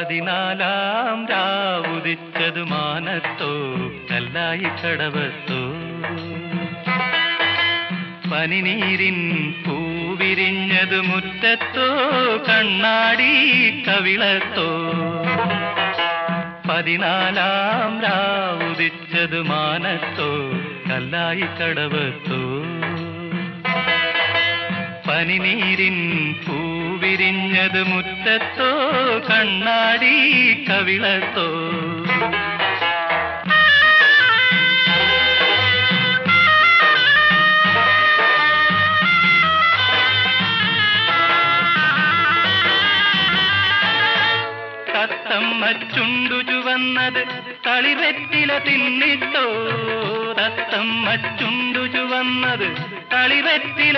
പതിനാലാം രാവുദിച്ചതു മാനത്തോ കല്ലായി കടവത്തോ പനിനീരിൻ പൂവിരിഞ്ഞതു മുറ്റത്തോ കണ്ണാടി കവിളത്തോ പതിനാലാം രാവുദിച്ചതു മാനത്തോ കല്ലായി കടവത്തോ പനിനീരിൻ പൂവിരിഞ്ഞതു മുറ്റത്തോ കണ്ണാടി കവിളത്തോ തത്തമ്മ ചുണ്ടു ചുവന്നത് തളിവെറ്റില തിന്നിട്ടോ തത്തമ്മ ചുണ്ടു ചുവന്നത് തളിവെറ്റില